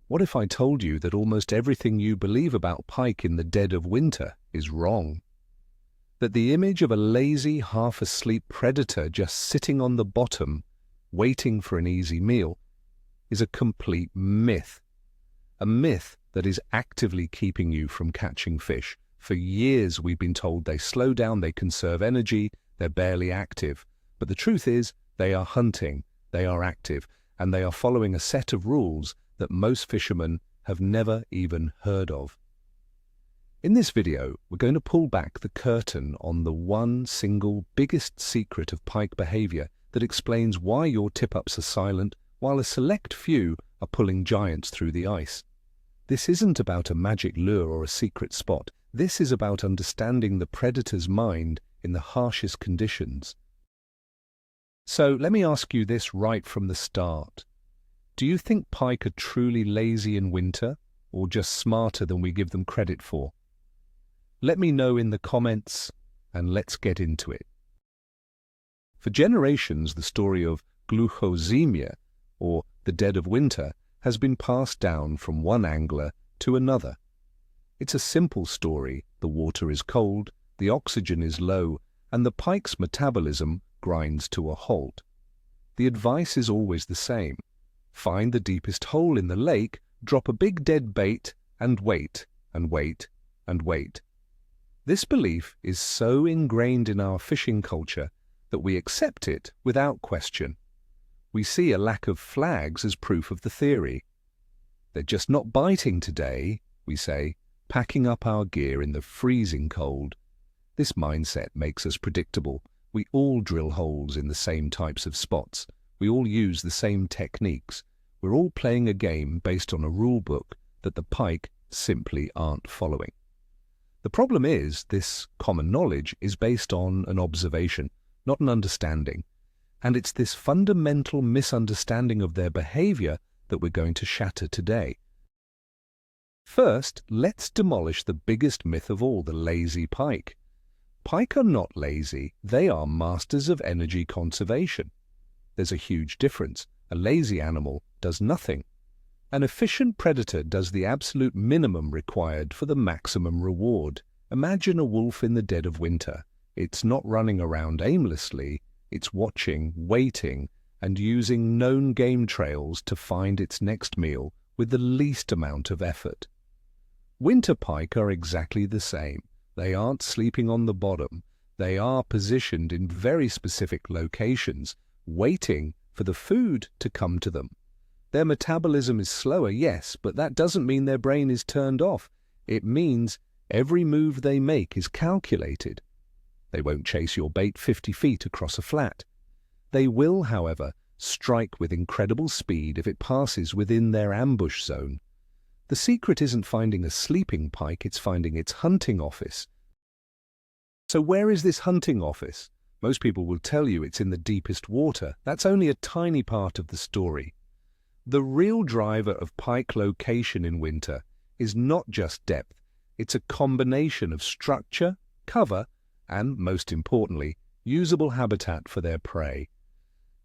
What if I told you that almost everything you believe about pike in the dead of winter is wrong? That the image of a lazy, half-asleep predator just sitting on the bottom, waiting for an easy meal, is a complete myth. A myth that is actively keeping you from catching fish. For years we've been told they slow down, they conserve energy, they're barely active. But the truth is, they are hunting, they are active, and they are following a set of rules that most fishermen have never even heard of. In this video, we're going to pull back the curtain on the one single biggest secret of pike behavior that explains why your tip-ups are silent while a select few are pulling giants through the ice. This isn't about a magic lure or a secret spot. This is about understanding the predator's mind in the harshest conditions. So let me ask you this right from the start. Do you think pike are truly lazy in winter, or just smarter than we give them credit for? Let me know in the comments, and let's get into it. For generations, the story of gluchosemia, or the dead of winter, has been passed down from one angler to another. It's a simple story. The water is cold, the oxygen is low, and the pike's metabolism grinds to a halt. The advice is always the same. Find the deepest hole in the lake, drop a big dead bait, and wait, and wait, and wait. This belief is so ingrained in our fishing culture that we accept it without question. We see a lack of flags as proof of the theory. They're just not biting today, we say, packing up our gear in the freezing cold. This mindset makes us predictable. We all drill holes in the same types of spots. We all use the same techniques. We're all playing a game based on a rule book that the pike simply aren't following. The problem is, this common knowledge is based on an observation, not an understanding. And it's this fundamental misunderstanding of their behavior that we're going to shatter today. First, let's demolish the biggest myth of all, the lazy pike. Pike are not lazy, they are masters of energy conservation. There's a huge difference. A lazy animal does nothing. An efficient predator does the absolute minimum required for the maximum reward. Imagine a wolf in the dead of winter. It's not running around aimlessly, it's watching, waiting, and using known game trails to find its next meal with the least amount of effort. Winter pike are exactly the same. They aren't sleeping on the bottom. They are positioned in very specific locations, waiting for the food to come to them. Their metabolism is slower, yes, but that doesn't mean their brain is turned off. It means every move they make is calculated. They won't chase your bait 50 feet across a flat. They will, however, strike with incredible speed if it passes within their ambush zone. The secret isn't finding a sleeping pike, it's finding its hunting office. So where is this hunting office? Most people will tell you it's in the deepest water. That's only a tiny part of the story. The real driver of pike location in winter is not just depth. It's a combination of structure, cover, and, most importantly, usable habitat for their prey.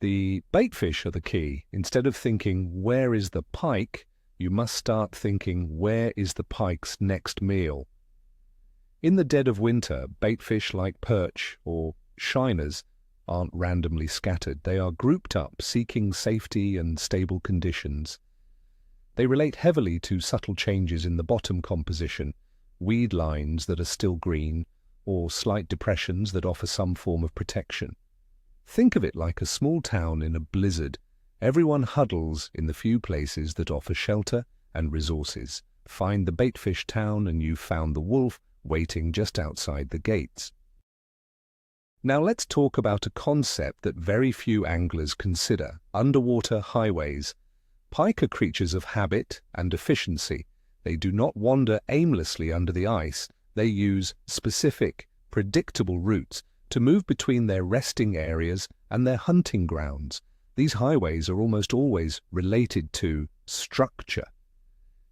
The baitfish are the key. Instead of thinking, where is the pike, you must start thinking, where is the pike's next meal? In the dead of winter, baitfish like perch or shiners aren't randomly scattered. They are grouped up, seeking safety and stable conditions. They relate heavily to subtle changes in the bottom composition, weed lines that are still green, or slight depressions that offer some form of protection. Think of it like a small town in a blizzard. Everyone huddles in the few places that offer shelter and resources. Find the baitfish town and you've found the wolf waiting just outside the gates. Now let's talk about a concept that very few anglers consider: underwater highways. Pike are creatures of habit and efficiency. They do not wander aimlessly under the ice. They use specific, predictable routes to move between their resting areas and their hunting grounds. These highways are almost always related to structure.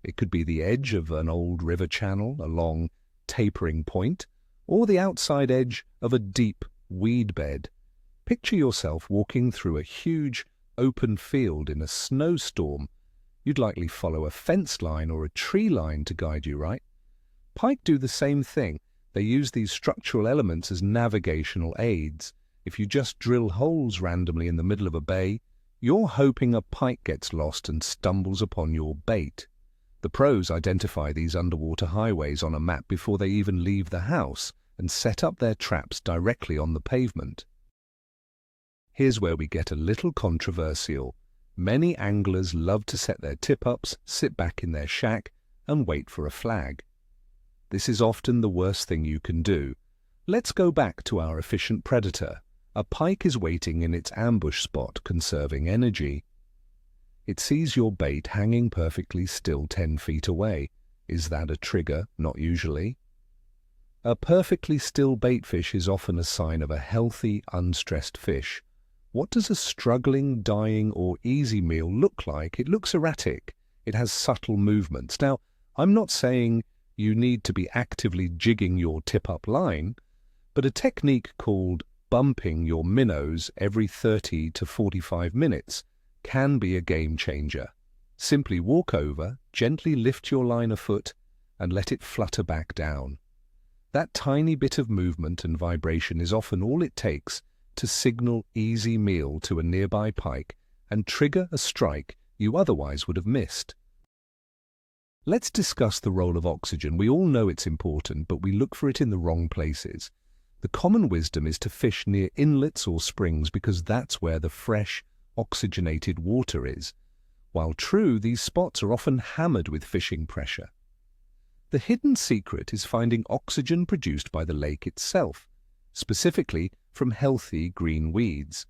It could be the edge of an old river channel, a long tapering point, or the outside edge of a deep weed bed. Picture yourself walking through a huge open field in a snowstorm. You'd likely follow a fence line or a tree line to guide you, right? Pike do the same thing. They use these structural elements as navigational aids. If you just drill holes randomly in the middle of a bay, you're hoping a pike gets lost and stumbles upon your bait. The pros identify these underwater highways on a map before they even leave the house and set up their traps directly on the pavement. Here's where we get a little controversial. Many anglers love to set their tip-ups, sit back in their shack, and wait for a flag. This is often the worst thing you can do. Let's go back to our efficient predator. A pike is waiting in its ambush spot, conserving energy. It sees your bait hanging perfectly still 10 feet away. Is that a trigger? Not usually. A perfectly still baitfish is often a sign of a healthy, unstressed fish. What does a struggling, dying, or easy meal look like? It looks erratic. It has subtle movements. Now, I'm not saying you need to be actively jigging your tip-up line, but a technique called bumping your minnows every 30 to 45 minutes can be a game changer. Simply walk over, gently lift your line a foot, and let it flutter back down. That tiny bit of movement and vibration is often all it takes to signal easy meal to a nearby pike and trigger a strike you otherwise would have missed. Let's discuss the role of oxygen. We all know it's important, but we look for it in the wrong places. The common wisdom is to fish near inlets or springs because that's where the fresh, oxygenated water is. While true, these spots are often hammered with fishing pressure. The hidden secret is finding oxygen produced by the lake itself, specifically from healthy green weeds.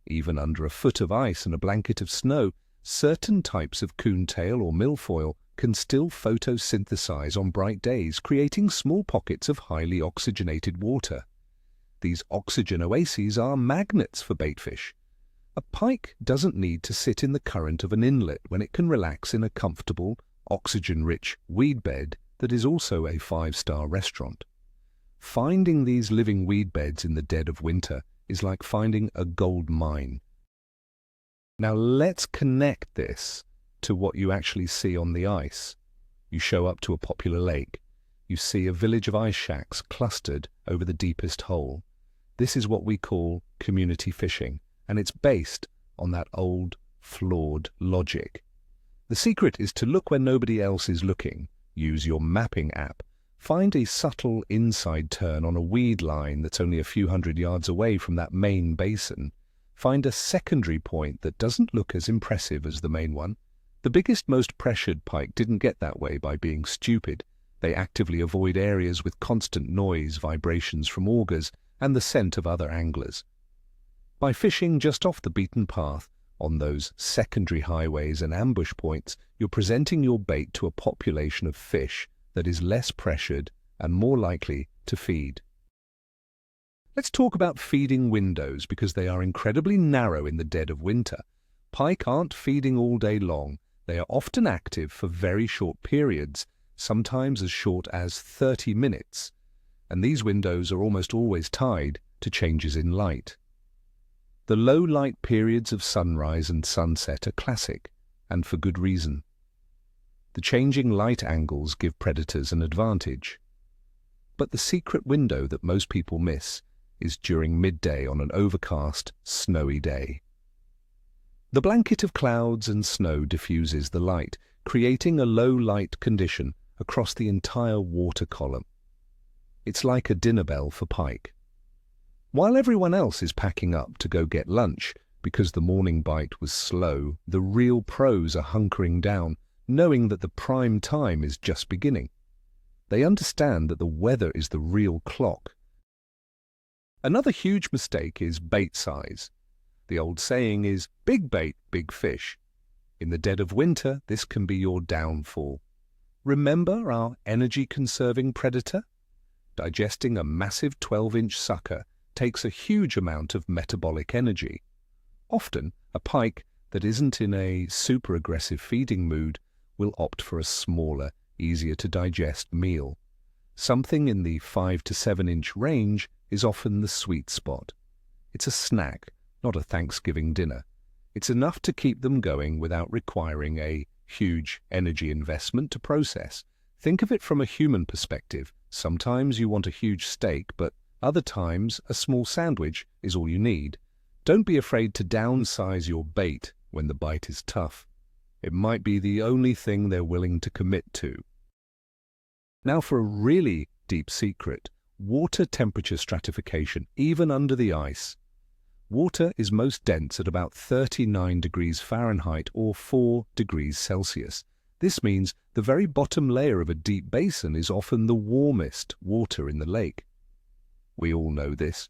Even under a foot of ice and a blanket of snow, certain types of coontail or milfoil can still photosynthesize on bright days, creating small pockets of highly oxygenated water. These oxygen oases are magnets for baitfish. A pike doesn't need to sit in the current of an inlet when it can relax in a comfortable, oxygen-rich weed bed that is also a 5-star restaurant. Finding these living weed beds in the dead of winter is like finding a gold mine. Now let's connect this to what you actually see on the ice. You show up to a popular lake. You see a village of ice shacks clustered over the deepest hole. This is what we call community fishing, and it's based on that old, flawed logic. The secret is to look when nobody else is looking. Use your mapping app. Find a subtle inside turn on a weed line that's only a few hundred yards away from that main basin. Find a secondary point that doesn't look as impressive as the main one. The biggest, most pressured pike didn't get that way by being stupid. They actively avoid areas with constant noise, vibrations from augers, and the scent of other anglers. By fishing just off the beaten path, on those secondary highways and ambush points, you're presenting your bait to a population of fish that is less pressured and more likely to feed. Let's talk about feeding windows because they are incredibly narrow in the dead of winter. Pike aren't feeding all day long. They are often active for very short periods, sometimes as short as 30 minutes, and these windows are almost always tied to changes in light. The low light periods of sunrise and sunset are classic, and for good reason. The changing light angles give predators an advantage. But the secret window that most people miss is during midday on an overcast, snowy day. The blanket of clouds and snow diffuses the light, creating a low light condition across the entire water column. It's like a dinner bell for pike. While everyone else is packing up to go get lunch because the morning bite was slow, the real pros are hunkering down, knowing that the prime time is just beginning. They understand that the weather is the real clock. Another huge mistake is bait size. The old saying is, big bait, big fish. In the dead of winter, this can be your downfall. Remember our energy-conserving predator? Digesting a massive 12-inch sucker takes a huge amount of metabolic energy. Often, a pike that isn't in a super-aggressive feeding mood will opt for a smaller, easier-to-digest meal. Something in the 5 to 7-inch range is often the sweet spot. It's a snack, not a Thanksgiving dinner. It's enough to keep them going without requiring a huge energy investment to process. Think of it from a human perspective. Sometimes you want a huge steak, but other times a small sandwich is all you need. Don't be afraid to downsize your bait when the bite is tough. It might be the only thing they're willing to commit to. Now for a really deep secret, water temperature stratification, even under the ice. Water is most dense at about 39 degrees Fahrenheit or 4 degrees Celsius. This means the very bottom layer of a deep basin is often the warmest water in the lake. We all know this.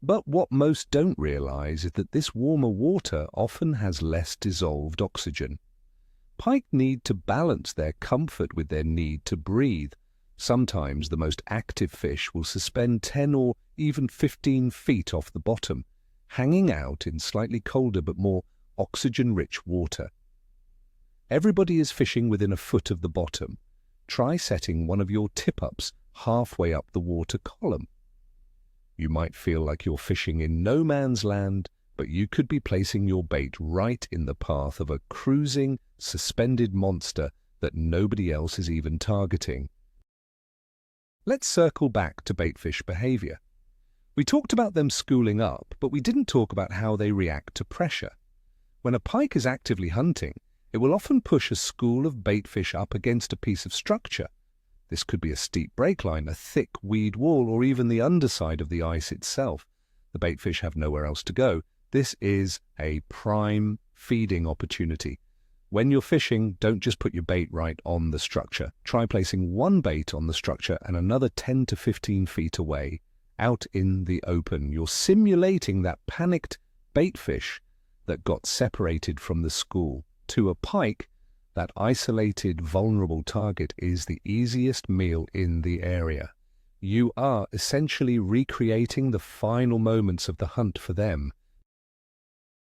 But what most don't realize is that this warmer water often has less dissolved oxygen. Pike need to balance their comfort with their need to breathe. Sometimes the most active fish will suspend 10 or even 15 feet off the bottom, hanging out in slightly colder but more oxygen-rich water. Everybody is fishing within a foot of the bottom. Try setting one of your tip-ups halfway up the water column. You might feel like you're fishing in no man's land, but you could be placing your bait right in the path of a cruising, suspended monster that nobody else is even targeting. Let's circle back to baitfish behavior. We talked about them schooling up, but we didn't talk about how they react to pressure. When a pike is actively hunting, it will often push a school of baitfish up against a piece of structure. This could be a steep breakline, a thick weed wall, or even the underside of the ice itself. The baitfish have nowhere else to go. This is a prime feeding opportunity. When you're fishing, don't just put your bait right on the structure. Try placing one bait on the structure and another 10 to 15 feet away, out in the open. You're simulating that panicked baitfish that got separated from the school. To a pike, that isolated, vulnerable target is the easiest meal in the area. You are essentially recreating the final moments of the hunt for them.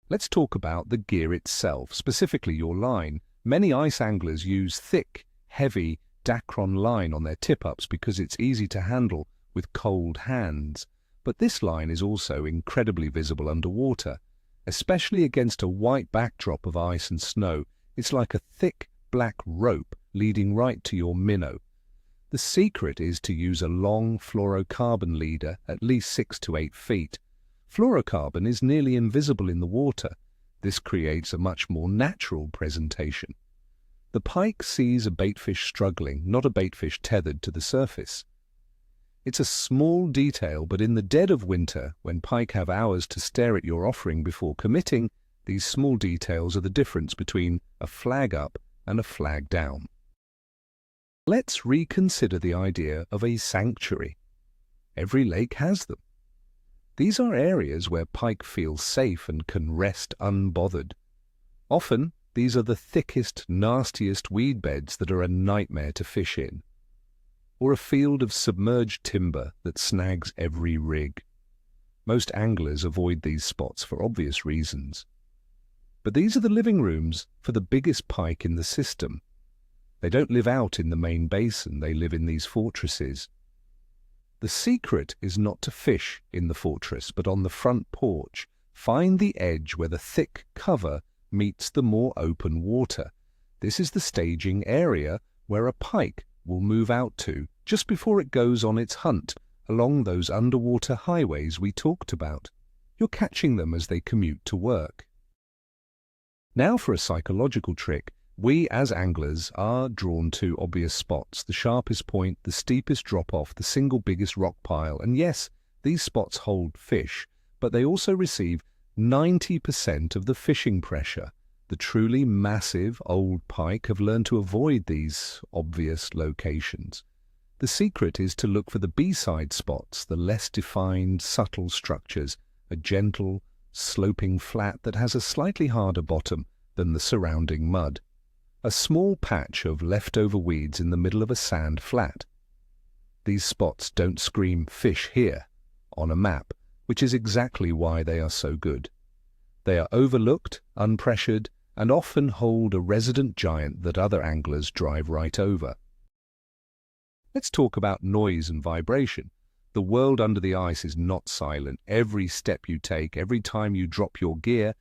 Let's talk about the gear itself, specifically your line. Many ice anglers use thick, heavy Dacron line on their tip-ups because it's easy to handle with cold hands. But this line is also incredibly visible underwater, especially against a white backdrop of ice and snow. It's like a thick black rope leading right to your minnow. The secret is to use a long fluorocarbon leader, at least 6 to 8 feet. Fluorocarbon is nearly invisible in the water. This creates a much more natural presentation. The pike sees a baitfish struggling, not a baitfish tethered to the surface. It's a small detail, but in the dead of winter, when pike have hours to stare at your offering before committing, these small details are the difference between a flag up and a flag down. Let's reconsider the idea of a sanctuary. Every lake has them. These are areas where pike feel safe and can rest unbothered. Often, these are the thickest, nastiest weed beds that are a nightmare to fish in, or a field of submerged timber that snags every rig. Most anglers avoid these spots for obvious reasons. But these are the living rooms for the biggest pike in the system. They don't live out in the main basin, they live in these fortresses. The secret is not to fish in the fortress, but on the front porch. Find the edge where the thick cover meets the more open water. This is the staging area where a pike will move out to just before it goes on its hunt along those underwater highways we talked about. You're catching them as they commute to work. Now for a psychological trick. We, as anglers, are drawn to obvious spots, the sharpest point, the steepest drop-off, the single biggest rock pile. And yes, these spots hold fish, but they also receive 90% of the fishing pressure. The truly massive old pike have learned to avoid these obvious locations. The secret is to look for the B-side spots, the less defined, subtle structures, a gentle, sloping flat that has a slightly harder bottom than the surrounding mud. A small patch of leftover weeds in the middle of a sand flat. These spots don't scream "fish here" on a map, which is exactly why they are so good. They are overlooked, unpressured, and often hold a resident giant that other anglers drive right over. Let's talk about noise and vibration. The world under the ice is not silent. Every step you take, every time you drop your gear,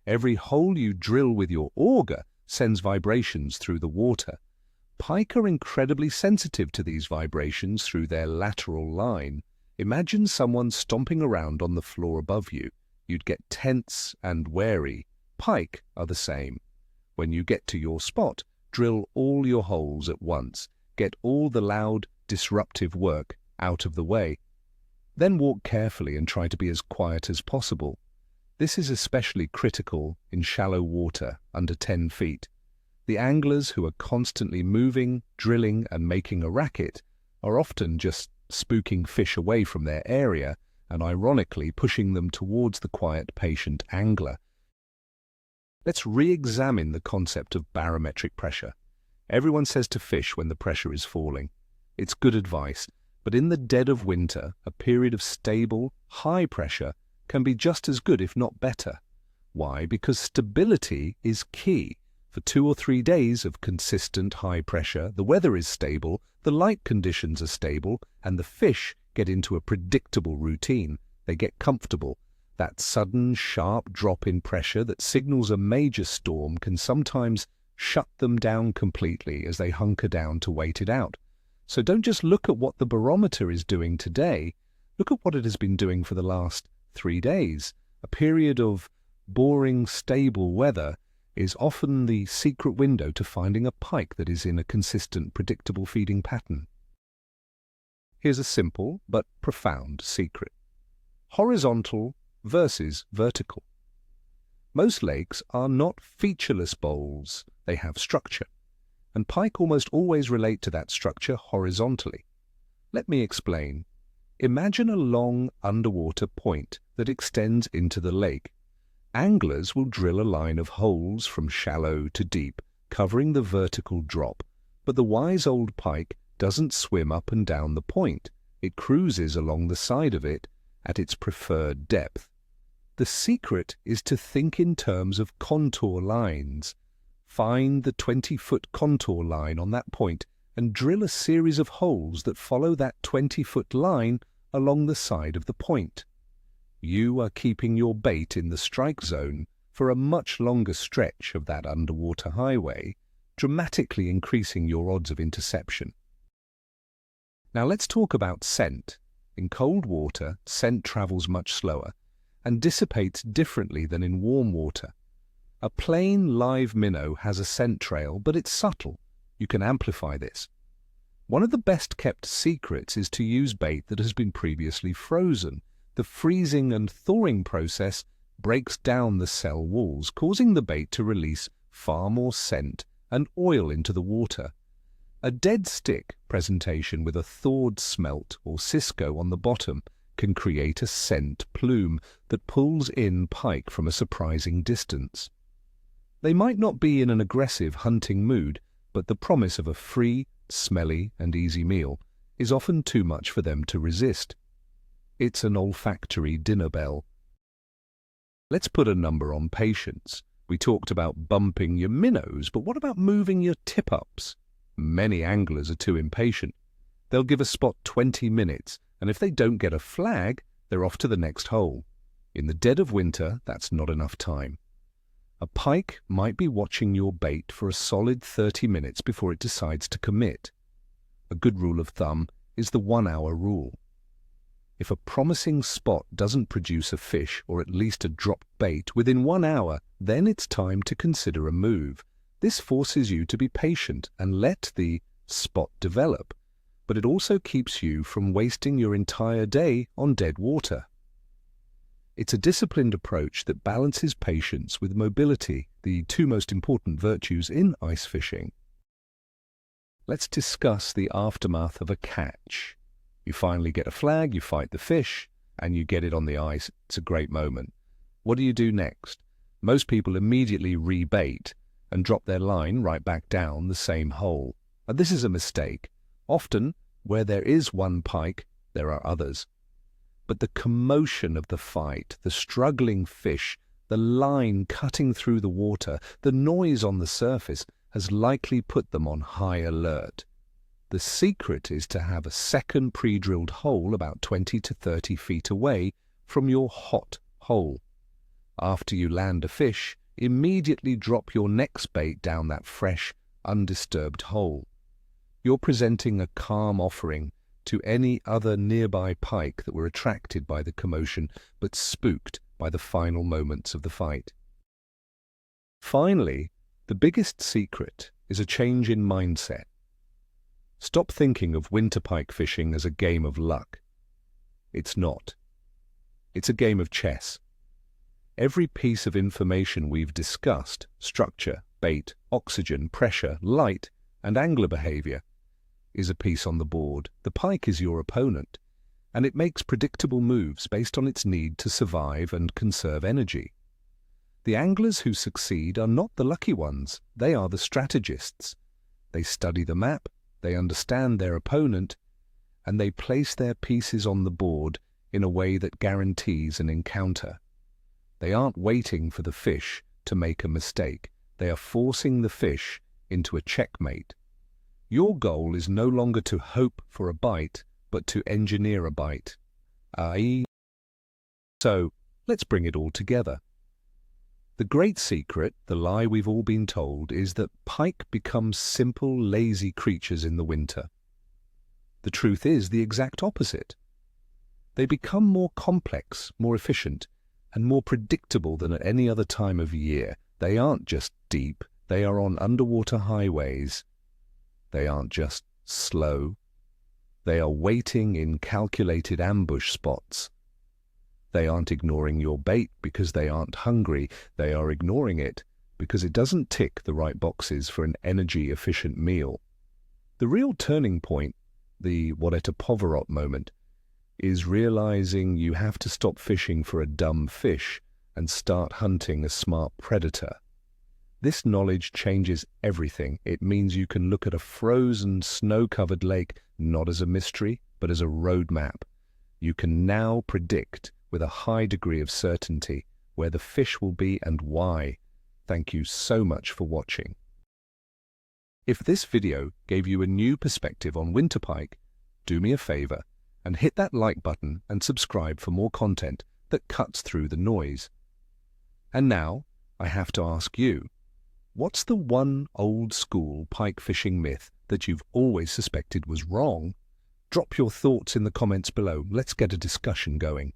Every hole you drill with your auger sends vibrations through the water. Pike are incredibly sensitive to these vibrations through their lateral line. Imagine someone stomping around on the floor above you. You'd get tense and wary. Pike are the same. When you get to your spot, drill all your holes at once. Get all the loud, disruptive work out of the way. Then walk carefully and try to be as quiet as possible. This is especially critical in shallow water under 10 feet. The anglers who are constantly moving, drilling, and making a racket are often just spooking fish away from their area and ironically pushing them towards the quiet, patient angler. Let's re-examine the concept of barometric pressure. Everyone says to fish when the pressure is falling. It's good advice, but in the dead of winter, a period of stable, high pressure can be just as good, if not better. Why? Because stability is key. For 2 or 3 days of consistent high pressure, the weather is stable, the light conditions are stable, and the fish get into a predictable routine. They get comfortable. That sudden, sharp drop in pressure that signals a major storm can sometimes shut them down completely as they hunker down to wait it out. So don't just look at what the barometer is doing today. Look at what it has been doing for the last 3 days. A period of boring, stable weather is often the secret window to finding a pike that is in a consistent, predictable feeding pattern. Here's a simple but profound secret. Horizontal versus vertical. Most lakes are not featureless bowls. They have structure, and pike almost always relate to that structure horizontally. Let me explain. Imagine a long underwater point that extends into the lake. Anglers will drill a line of holes from shallow to deep, covering the vertical drop, but the wise old pike doesn't swim up and down the point. It cruises along the side of it at its preferred depth. The secret is to think in terms of contour lines. Find the 20-foot contour line on that point and drill a series of holes that follow that 20-foot line along the side of the point. You are keeping your bait in the strike zone for a much longer stretch of that underwater highway, dramatically increasing your odds of interception. Now let's talk about scent. In cold water, scent travels much slower and dissipates differently than in warm water. A plain live minnow has a scent trail, but it's subtle. You can amplify this. One of the best kept secrets is to use bait that has been previously frozen. The freezing and thawing process breaks down the cell walls, causing the bait to release far more scent and oil into the water. A dead stick presentation with a thawed smelt or cisco on the bottom can create a scent plume that pulls in pike from a surprising distance. They might not be in an aggressive hunting mood, but the promise of a free, smelly, and easy meal is often too much for them to resist. It's an olfactory dinner bell. Let's put a number on patience. We talked about bumping your minnows, but what about moving your tip-ups? Many anglers are too impatient. They'll give a spot 20 minutes, and if they don't get a flag, they're off to the next hole. In the dead of winter, that's not enough time. A pike might be watching your bait for a solid 30 minutes before it decides to commit. A good rule of thumb is the 1-hour rule. If a promising spot doesn't produce a fish or at least a dropped bait within 1 hour, then it's time to consider a move. This forces you to be patient and let the spot develop, but it also keeps you from wasting your entire day on dead water. It's a disciplined approach that balances patience with mobility, the two most important virtues in ice fishing. Let's discuss the aftermath of a catch. You finally get a flag, you fight the fish, and you get it on the ice. It's a great moment. What do you do next? Most people immediately rebait and drop their line right back down the same hole. And this is a mistake. Often, where there is one pike, there are others. But the commotion of the fight, the struggling fish, the line cutting through the water, the noise on the surface has likely put them on high alert. The secret is to have a second pre-drilled hole about 20 to 30 feet away from your hot hole. After you land a fish, immediately drop your next bait down that fresh, undisturbed hole. You're presenting a calm offering to any other nearby pike that were attracted by the commotion but spooked by the final moments of the fight. Finally, the biggest secret is a change in mindset. Stop thinking of winter pike fishing as a game of luck. It's not. It's a game of chess. Every piece of information we've discussed, structure, bait, oxygen, pressure, light, and angler behavior, is a piece on the board. The pike is your opponent, and it makes predictable moves based on its need to survive and conserve energy. The anglers who succeed are not the lucky ones, they are the strategists. They study the map, they understand their opponent, and they place their pieces on the board in a way that guarantees an encounter. They aren't waiting for the fish to make a mistake, they are forcing the fish into a checkmate. Your goal is no longer to hope for a bite, but to engineer a bite. So, let's bring it all together. The great secret, the lie we've all been told, is that pike become simple, lazy creatures in the winter. The truth is the exact opposite. They become more complex, more efficient, and more predictable than at any other time of year. They aren't just deep, they are on underwater highways. They aren't just slow. They are waiting in calculated ambush spots. They aren't ignoring your bait because they aren't hungry. They are ignoring it because it doesn't tick the right boxes for an energy-efficient meal. The real turning point, the Wareta Poverot moment, is realizing you have to stop fishing for a dumb fish and start hunting a smart predator. This knowledge changes everything. It means you can look at a frozen, snow-covered lake not as a mystery, but as a roadmap. You can now predict with a high degree of certainty where the fish will be and why. Thank you so much for watching. If this video gave you a new perspective on winter pike, do me a favor and hit that like button and subscribe for more content that cuts through the noise. And now, I have to ask you, what's the one old-school pike fishing myth that you've always suspected was wrong? Drop your thoughts in the comments below. Let's get a discussion going.